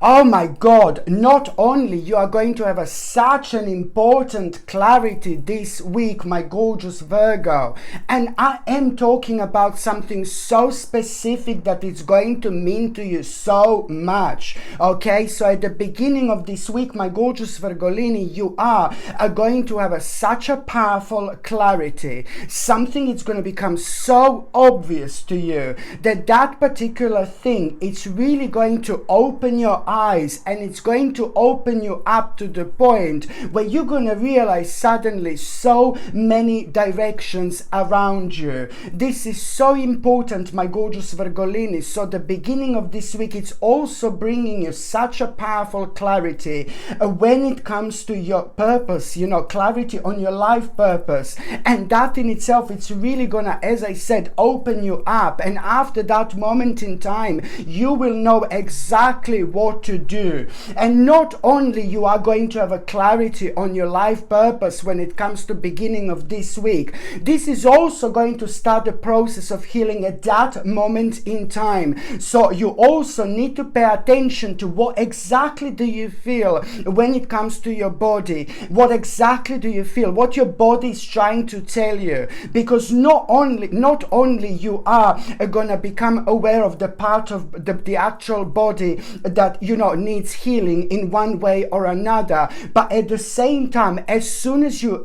Oh my God, not only you are going to have such an important clarity this week, my gorgeous Virgo, and I am talking about something so specific that it's going to mean to you so much, okay? So at the beginning of this week, my gorgeous Virgolini, you are going to have such a powerful clarity. Something is going to become so obvious to you that particular thing, it's really going to open your eyes, and it's going to open you up to the point where you're going to realize suddenly so many directions around you. This is so important, my gorgeous Virgolini. So the beginning of this week, it's also bringing you such a powerful clarity when it comes to your purpose, clarity on your life purpose. And that in itself, it's really gonna, as I said, open you up. And after that moment in time, you will know exactly what to do. And not only you are going to have a clarity on your life purpose when it comes to beginning of this week, this is also going to start the process of healing at that moment in time. So you also need to pay attention to what exactly do you feel when it comes to your body. What exactly do you feel? What your body is trying to tell you. Because not only you are going to become aware of the part of the actual body that needs healing in one way or another, but at the same time, as soon as you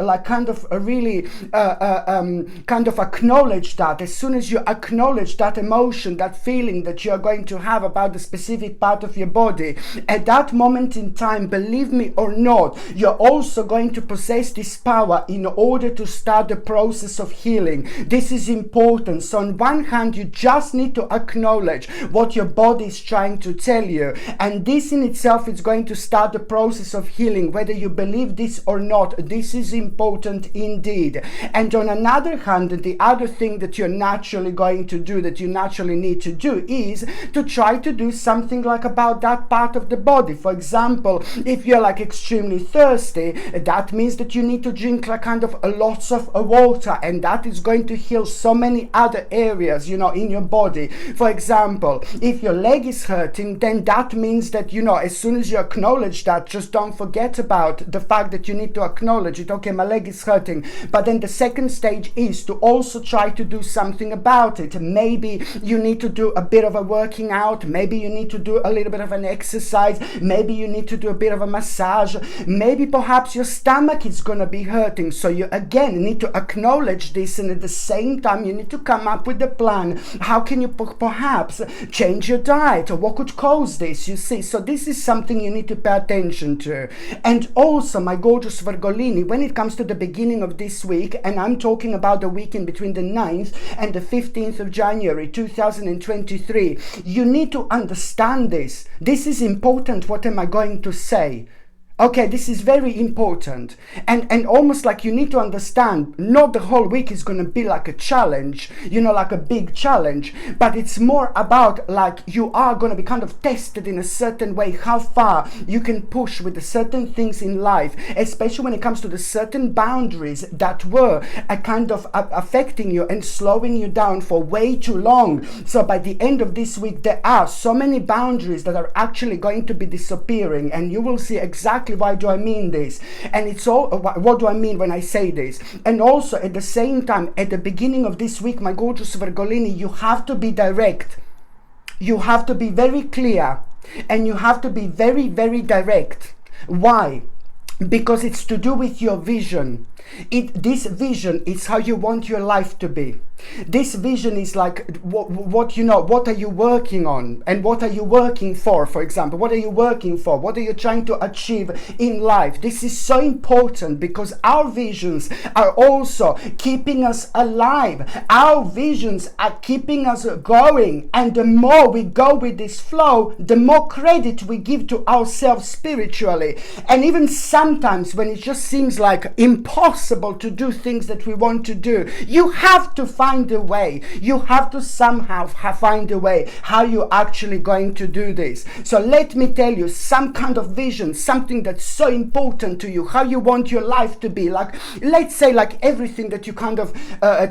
really acknowledge that, as soon as you acknowledge that emotion, that feeling that you're going to have about the specific part of your body, at that moment in time, believe me or not, you're also going to possess this power in order to start the process of healing. This is important. So on one hand, you just need to acknowledge what your body is trying to tell you, and this in itself is going to start the process of healing, whether you believe this or not. This is important indeed. And on another hand, the other thing that you're naturally going to do, that you naturally need to do, is to try to do something about that part of the body. For example, if you're extremely thirsty, that means that you need to drink lots of water, and that is going to heal so many other areas in your body. For example, if your leg is hurting, then that means that as soon as you acknowledge that, just don't forget about the fact that you need to acknowledge it. Okay, my leg is hurting, but then the second stage is to also try to do something about it. Maybe you need to do a bit of a working out, maybe you need to do a little bit of an exercise, maybe you need to do a bit of a massage, maybe perhaps your stomach is going to be hurting. So you again need to acknowledge this, and at the same time you need to come up with a plan. How can you perhaps change your diet, or what could cause this, you see? So this is something you need to pay attention to. And also, my gorgeous Virgolini, when it comes to the beginning of this week, and I'm talking about the weekend between the 9th and the 15th of January 2023, you need to understand this. This is important. What am I going to say? Okay, this is very important, and almost you need to understand, not the whole week is going to be like a challenge, a big challenge, but it's more about you are going to be tested in a certain way, how far you can push with the certain things in life, especially when it comes to the certain boundaries that were affecting you and slowing you down for way too long. So by the end of this week, there are so many boundaries that are actually going to be disappearing, and you will see exactly why do I mean this, and it's all what do I mean when I say this. And also at the same time, at the beginning of this week, my gorgeous Virgolini, you have to be direct, you have to be very clear, and you have to be very, very direct. Why? Because it's to do with your vision. This vision is how you want your life to be. This vision is what are you working on, and what are you working for? For example, what are you working for? What are you trying to achieve in life? This is so important, because our visions are also keeping us alive. Our visions are keeping us going, and the more we go with this flow, the more credit we give to ourselves spiritually. And even sometimes when it just seems impossible impossible to do things that we want to do. You have to find a way. You have to somehow find a way how you're actually going to do this. So let me tell you, some kind of vision, something that's so important to you, how you want your life to be. Like, let's say, like everything that you kind of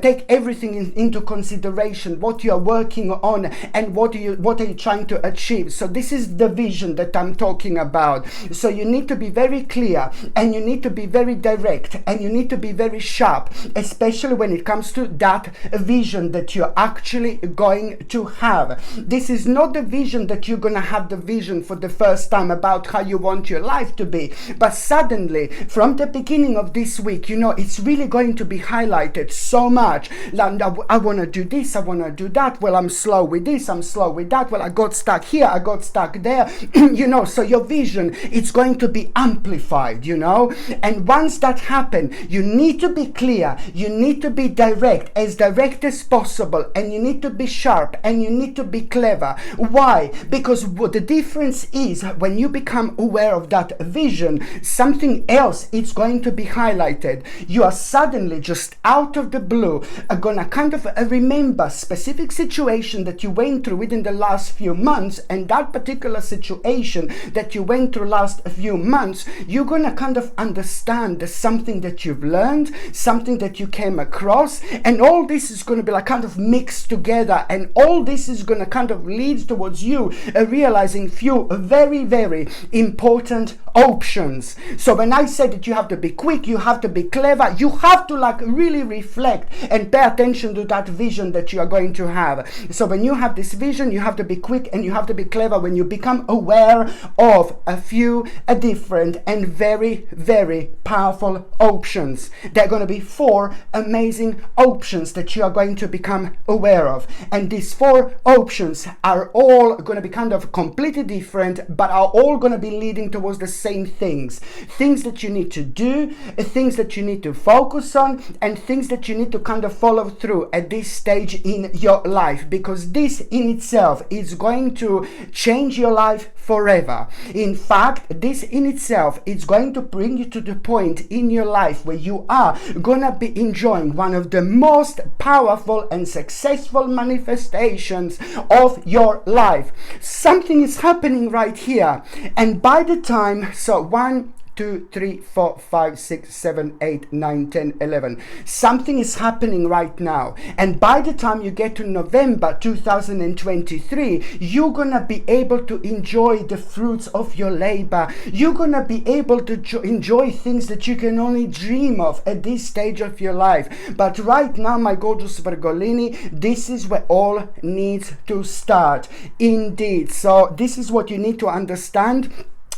take everything into consideration, what you are working on and what are you trying to achieve. So this is the vision that I'm talking about. So you need to be very clear, and you need to be very direct, and you need to be very sharp, especially when it comes to that vision that you're actually going to have. This is not the vision that you're going to have the vision for the first time about how you want your life to be, but suddenly from the beginning of this week, you know, it's really going to be highlighted so much. Like, I want to do this, I want to do that, well, I'm slow with this, I'm slow with that, well, I got stuck here, I got stuck there. You know, so your vision, it's going to be amplified, you know. And once that happens, you need to be clear, you need to be direct as possible, and you need to be sharp, and you need to be clever. Why? Because what the difference is, when you become aware of that vision, something else is going to be highlighted. You are suddenly just out of the blue gonna kind of remember specific situation that you went through within the last few months, and that particular situation that you went through last few months, you're gonna kind of understand there's something that you've learned, something that you came across, and all this is going to be like kind of mixed together, and all this is going to kind of lead towards you realizing few very, very important options. So when I say that you have to be quick, you have to be clever, you have to like really reflect and pay attention to that vision that you are going to have. So when you have this vision, you have to be quick and you have to be clever when you become aware of a few different and very, very powerful options. There are going to be 4 amazing options that you are going to become aware of, and these 4 options are all going to be kind of completely different, but are all going to be leading towards the same things that you need to do, things that you need to focus on, and things that you need to kind of follow through at this stage in your life, because this in itself is going to change your life forever. In fact, this in itself is going to bring you to the point in your life where you are gonna be enjoying one of the most powerful and successful manifestations of your life. Something is happening right here, and by the time, so 1, 2, 3, 4, 5, 6, 7, 8, 9, 10, 11. Something is happening right now. And by the time you get to November 2023, you're gonna be able to enjoy the fruits of your labor. You're gonna be able to enjoy things that you can only dream of at this stage of your life. But right now, my gorgeous Virgolini, this is where all needs to start. Indeed. So this is what you need to understand.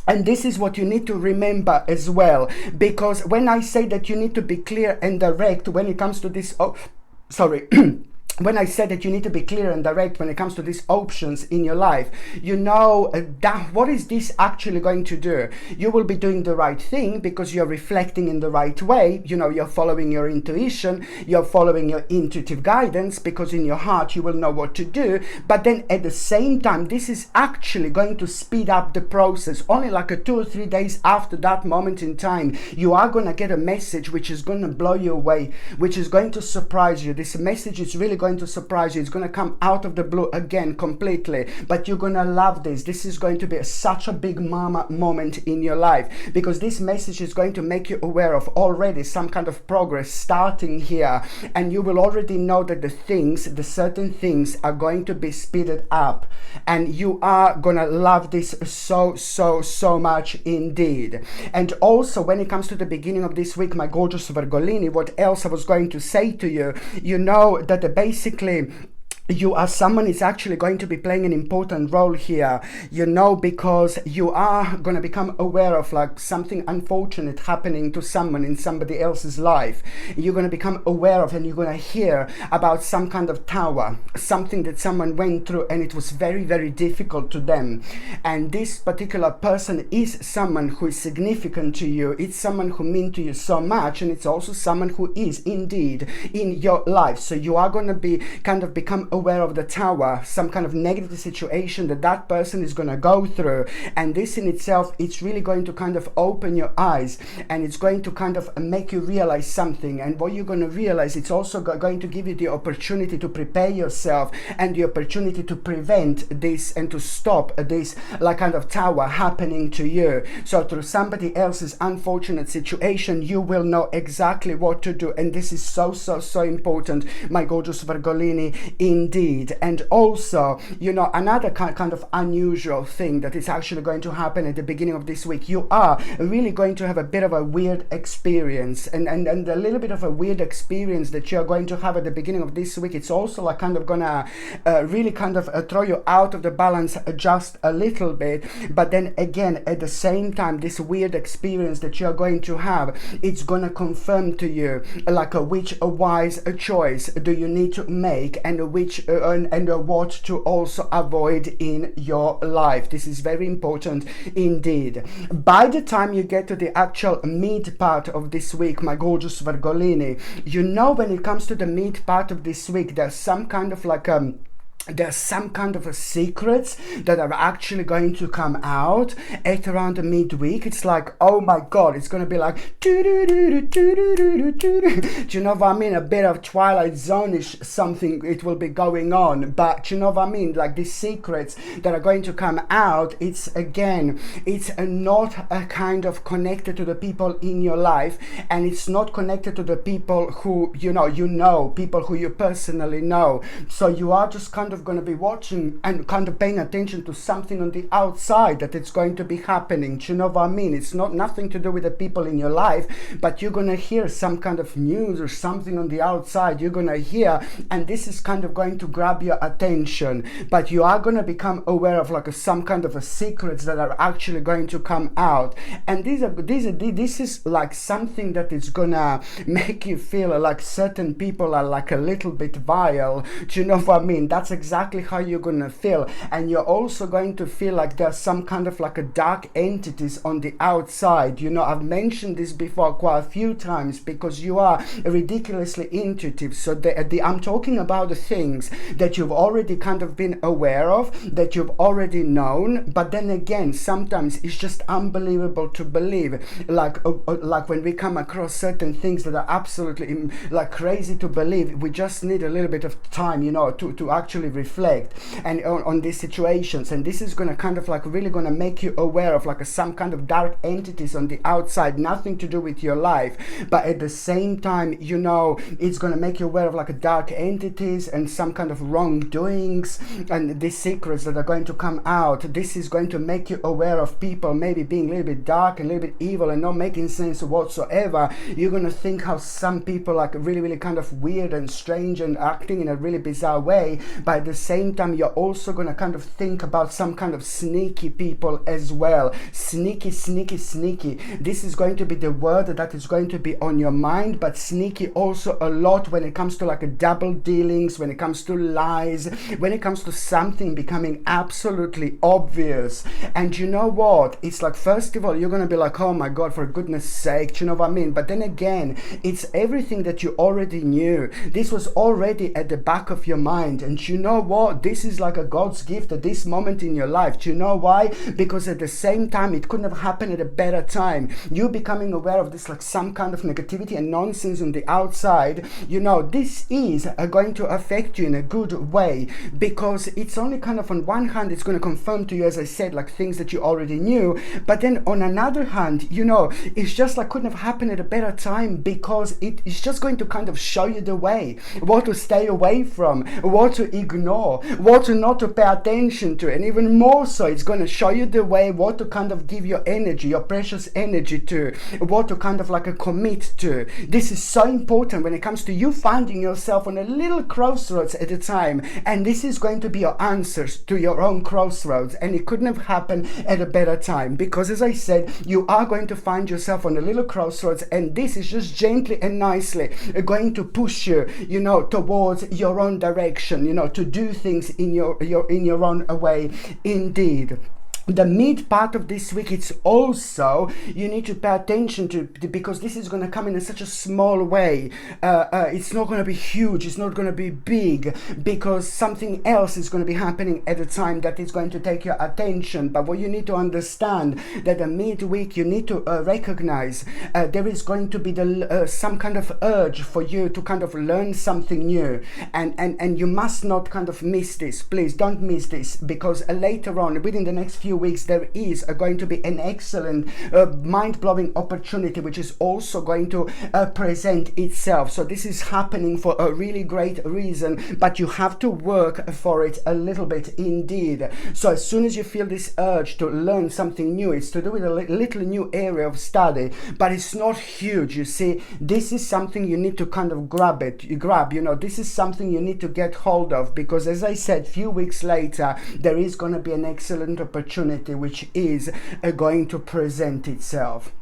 And this is what you need to remember as well, because when I say that you need to be clear and direct when it comes to this, when I said that you need to be clear and direct when it comes to these options in your life, you know, what is this actually going to do? You will be doing the right thing because you're reflecting in the right way. You know, you're following your intuition, you're following your intuitive guidance, because in your heart you will know what to do. But then at the same time, this is actually going to speed up the process. Only like 2 or 3 days after that moment in time, you are going to get a message which is going to blow you away, which is going to surprise you. This message is really going to surprise you. It's going to come out of the blue again completely, but you're going to love this. This is going to be such a big mama moment in your life, because this message is going to make you aware of already some kind of progress starting here, and you will already know that the certain things are going to be speeded up, and you are going to love this so much indeed. And also, when it comes to the beginning of this week, my gorgeous Virgolini, what else I was going to say to you, you know that basically you are someone is actually going to be playing an important role here, you know, because you are going to become aware of like something unfortunate happening to someone in somebody else's life. You're going to become aware of, and you're going to hear about some kind of tower, something that someone went through and it was very, very difficult to them. And this particular person is someone who is significant to you. It's someone who means to you so much, and it's also someone who is indeed in your life. So you are going to be kind of become aware of the Tower, some kind of negative situation that that person is going to go through. And this in itself, it's really going to kind of open your eyes, and it's going to kind of make you realize something. And what you're going to realize, it's also going to give you the opportunity to prepare yourself and the opportunity to prevent this and to stop this like kind of Tower happening to you. So through somebody else's unfortunate situation, you will know exactly what to do. And this is so important, my gorgeous Virgolini, indeed. And also, you know, another kind of unusual thing that is actually going to happen at the beginning of this week, you are really going to have a bit of a weird experience, and a little bit of a weird experience that you're going to have at the beginning of this week. It's also like kind of gonna really kind of throw you out of the balance just a little bit. But then again, at the same time, this weird experience that you're going to have, it's gonna confirm to you like which wise choice do you need to make, and which and what to also avoid in your life. This is very important indeed. By the time you get to the actual mid part of this week, my gorgeous Virgolini, you know, when it comes to the mid part of this week, there's some kind of like there's some kind of a secrets that are actually going to come out at around the midweek. It's like, oh my god, it's going to be like do you know what I mean, a bit of Twilight Zone-ish something it will be going on. But you know what I mean, like these secrets that are going to come out, it's again, it's not a kind of connected to the people in your life, and it's not connected to the people who you know people who you personally know. So you are just kind of going to be watching and kind of paying attention to something on the outside that it's going to be happening. Do you know what I mean? It's not nothing to do with the people in your life, but you're going to hear some kind of news or something on the outside. You're going to hear, and this is kind of going to grab your attention. But you are going to become aware of like some kind of a secrets that are actually going to come out. And this is like something that is gonna make you feel like certain people are like a little bit vile. Do you know what I mean? That's exactly how you're gonna feel. And you're also going to feel like there's some kind of like a dark entities on the outside. You know, I've mentioned this before quite a few times, because you are ridiculously intuitive. So I'm talking about the things that you've already kind of been aware of, that you've already known. But then again, sometimes it's just unbelievable to believe, like when we come across certain things that are absolutely like crazy to believe. We just need a little bit of time, you know, to actually reflect and on these situations. And this is going to kind of like really going to make you aware of like some kind of dark entities on the outside, nothing to do with your life, but at the same time, you know, it's going to make you aware of like dark entities and some kind of wrongdoings and these secrets that are going to come out. This is going to make you aware of people maybe being a little bit dark and a little bit evil and not making sense whatsoever. You're going to think how some people are really kind of weird and strange and acting in a really bizarre way. But at the same time, you're also going to kind of think about some kind of sneaky people as well. Sneaky. This is going to be the word that is going to be on your mind. But sneaky also a lot when it comes to like a double dealings, when it comes to lies, when it comes to something becoming absolutely obvious. And you know what? It's like, first of all, you're going to be like, oh my god, for goodness sake, do you know what I mean? But then again, it's everything that you already knew. This was already at the back of your mind. And you know what? This is like a God's gift at this moment in your life. Do you know why? Because at the same time, it couldn't have happened at a better time. You becoming aware of this, like some kind of negativity and nonsense on the outside, you know, this is going to affect you in a good way, because it's only kind of on one hand, it's going to confirm to you, as I said, like things that you already knew. But then on another hand, you know, it's just like couldn't have happened at a better time, because it's just going to kind of show you the way, what to stay away from, what to ignore, what to not to pay attention to, and even more so, it's going to show you the way, what to kind of give your energy, your precious energy to, what to kind of like commit to. This is so important when it comes to you finding yourself on a little crossroads at a time, and this is going to be your answers to your own crossroads. And it couldn't have happened at a better time, because as I said, you are going to find yourself on a little crossroads, and this is just gently and nicely going to push you, you know, towards your own direction, you know, to do things in your own way indeed. The mid part of this week, it's also, you need to pay attention to, because this is going to come in such a small way. It's not going to be huge, it's not going to be big, because something else is going to be happening at the time that is going to take your attention. But what you need to understand, that the midweek, you need to recognize there is going to be some kind of urge for you to kind of learn something new, and you must not kind of miss this. Please don't miss this, because later on, within the next few weeks, there is going to be an excellent mind-blowing opportunity which is also going to present itself. So this is happening for a really great reason, but you have to work for it a little bit indeed. So as soon as you feel this urge to learn something new, it's to do with a little new area of study, but it's not huge. You see, this is something you need to kind of grab, you know, this is something you need to get hold of, because as I said, few weeks later there is going to be an excellent opportunity which is going to present itself.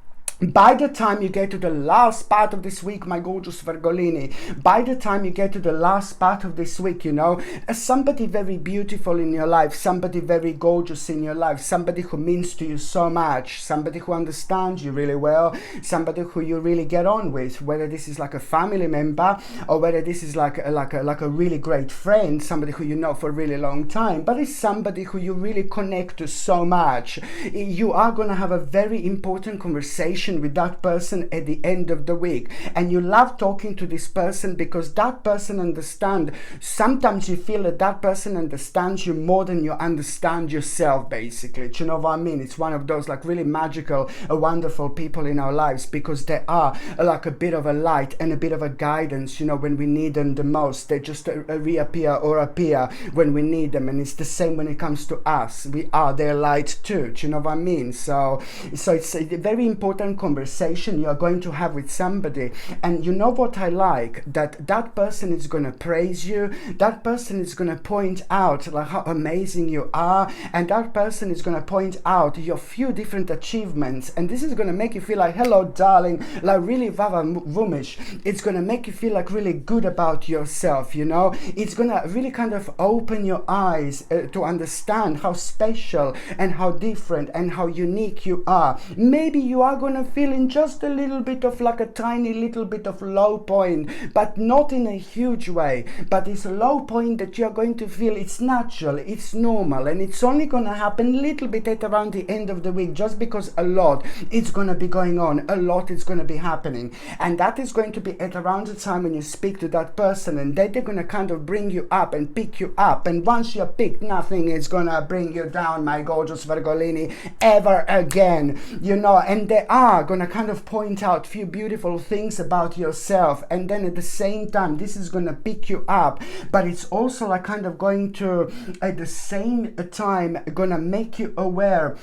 By the time you get to the last part of this week, my gorgeous Virgolini, by the time you get to the last part of this week, you know, somebody very beautiful in your life, somebody very gorgeous in your life, somebody who means to you so much, somebody who understands you really well, somebody who you really get on with, whether this is like a family member or whether this is like a really great friend, somebody who you know for a really long time, but it's somebody who you really connect to so much. You are going to have a very important conversation with that person at the end of the week, and you love talking to this person because that person understands. Sometimes you feel that that person understands you more than you understand yourself, basically. Do you know what I mean? It's one of those like really magical, wonderful people in our lives, because they are like a bit of a light and a bit of a guidance, you know, when we need them the most. They just reappear or appear when we need them, and it's the same when it comes to us. We are their light too. Do you know what I mean? So it's a very important conversation you are going to have with somebody. And you know what I like? That person is going to praise you, that person is going to point out like how amazing you are, and that person is going to point out your few different achievements, and this is going to make you feel like, hello darling, like really vumish. It's going to make you feel like really good about yourself, you know. It's going to really kind of open your eyes to understand how special and how different and how unique you are. Maybe you are going to feeling just a little bit of like a tiny little bit of low point, but not in a huge way, but it's a low point that you're going to feel it's natural, it's normal, and it's only going to happen a little bit at around the end of the week, just because a lot is going to be going on, a lot is going to be happening, and that is going to be at around the time when you speak to that person, and they're going to kind of bring you up and pick you up, and once you're picked, nothing is going to bring you down, my gorgeous Virgolini, ever again, you know. And they are going to kind of point out a few beautiful things about yourself, and then at the same time this is going to pick you up, but it's also like kind of going to at the same time going to make you aware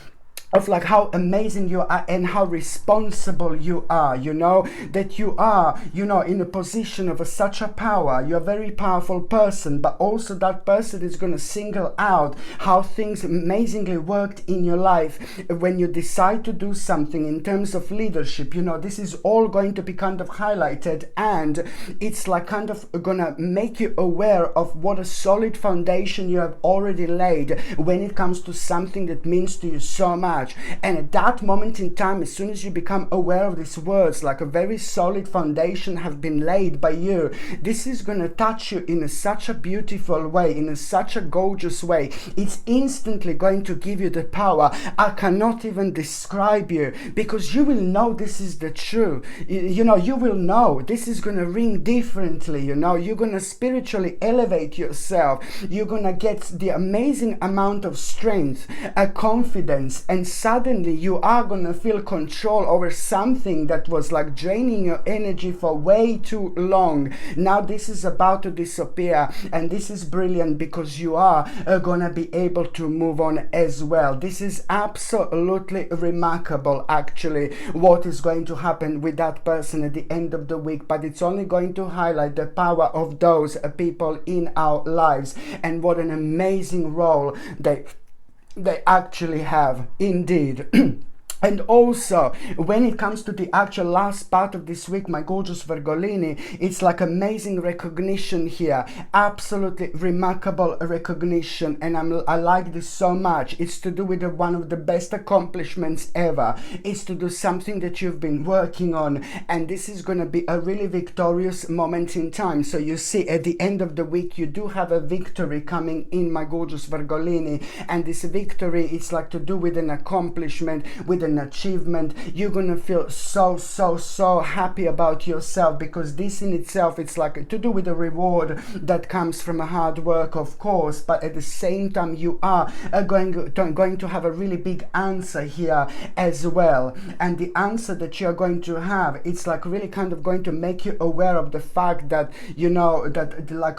of like how amazing you are and how responsible you are, you know, that you are, you know, in a position of such a power. You're a very powerful person, but also that person is going to single out how things amazingly worked in your life when you decide to do something in terms of leadership. You know, this is all going to be kind of highlighted, and it's like kind of gonna make you aware of what a solid foundation you have already laid when it comes to something that means to you so much. And at that moment in time, as soon as you become aware of these words, like a very solid foundation have been laid by you, this is going to touch you in such a beautiful way, in such a gorgeous way. It's instantly going to give you the power. I cannot even describe you, because you will know this is the truth. You know, you will know this is going to ring differently. You know, you're going to spiritually elevate yourself. You're going to get the amazing amount of strength, confidence, and suddenly you are going to feel control over something that was like draining your energy for way too long. Now this is about to disappear, and this is brilliant because you are going to be able to move on as well. This is absolutely remarkable, actually, what is going to happen with that person at the end of the week, but it's only going to highlight the power of those people in our lives and what an amazing role they actually have indeed. And also, when it comes to the actual last part of this week, my gorgeous Virgolini, it's like amazing recognition here. Absolutely remarkable recognition. And I like this so much. It's to do with one of the best accomplishments ever. It's to do something that you've been working on. And this is going to be a really victorious moment in time. So you see, at the end of the week, you do have a victory coming in, my gorgeous Virgolini. And this victory, it's like to do with an accomplishment, with an achievement. You're gonna feel so happy about yourself, because this in itself, it's like to do with a reward that comes from a hard work, of course, but at the same time you are going to have a really big answer here as well. And the answer that you're going to have, it's like really kind of going to make you aware of the fact that you know that like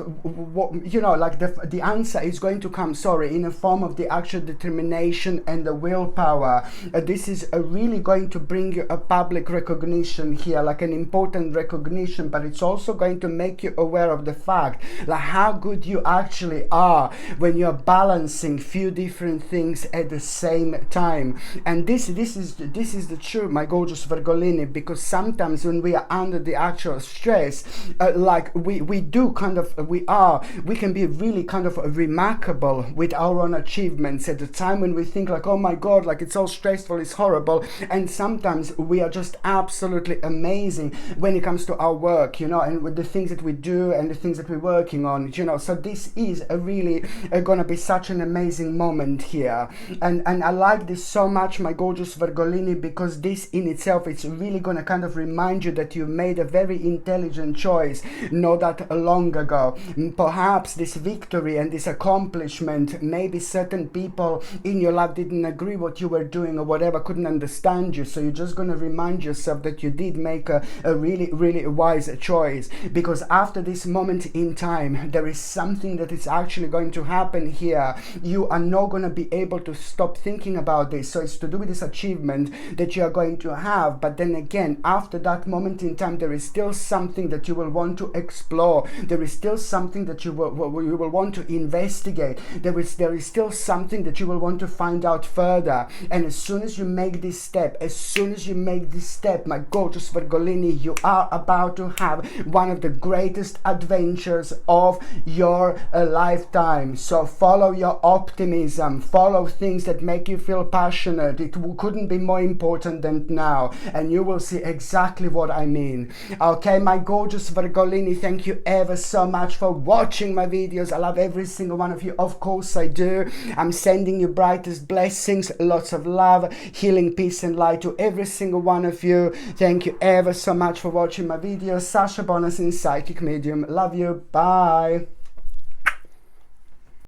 the answer is going to come, in a form of the actual determination and the willpower. This is really going to bring you a public recognition here, like an important recognition, but it's also going to make you aware of the fact like how good you actually are when you're balancing few different things at the same time. And this is the truth, my gorgeous Virgolini, because sometimes when we are under the actual stress, like we can be really kind of remarkable with our own achievements at the time when we think like, oh my god, like it's all stressful, it's horrible. And sometimes we are just absolutely amazing when it comes to our work, and with the things that we do and the things that we're working on, so this is a really gonna be such an amazing moment here. And I like this so much, my gorgeous Virgolini, because this in itself, it's really gonna kind of remind you that you made a very intelligent choice not that long ago. Perhaps this victory and this accomplishment, maybe certain people in your life didn't agree what you were doing or whatever, couldn't understand you, so you're just going to remind yourself that you did make a really wise choice, because after this moment in time, there is something that is actually going to happen here. You are not going to be able to stop thinking about this, so it's to do with this achievement that you are going to have. But then again, after that moment in time, there is still something that you will want to explore. There is still something that you will want to investigate. There is still something that you will want to find out further. And as soon as you make this step, my gorgeous Virgolini, you are about to have one of the greatest adventures of your lifetime. So follow your optimism, follow things that make you feel passionate. It couldn't be more important than now, and you will see exactly what I mean. Okay, my gorgeous Virgolini, thank you ever so much for watching my videos. I love every single one of you, of course I do. I'm sending you brightest blessings, lots of love, healing, peace and light to every single one of you. Thank you ever so much for watching my videos. Sasha Bonasin, psychic medium. Love you. Bye.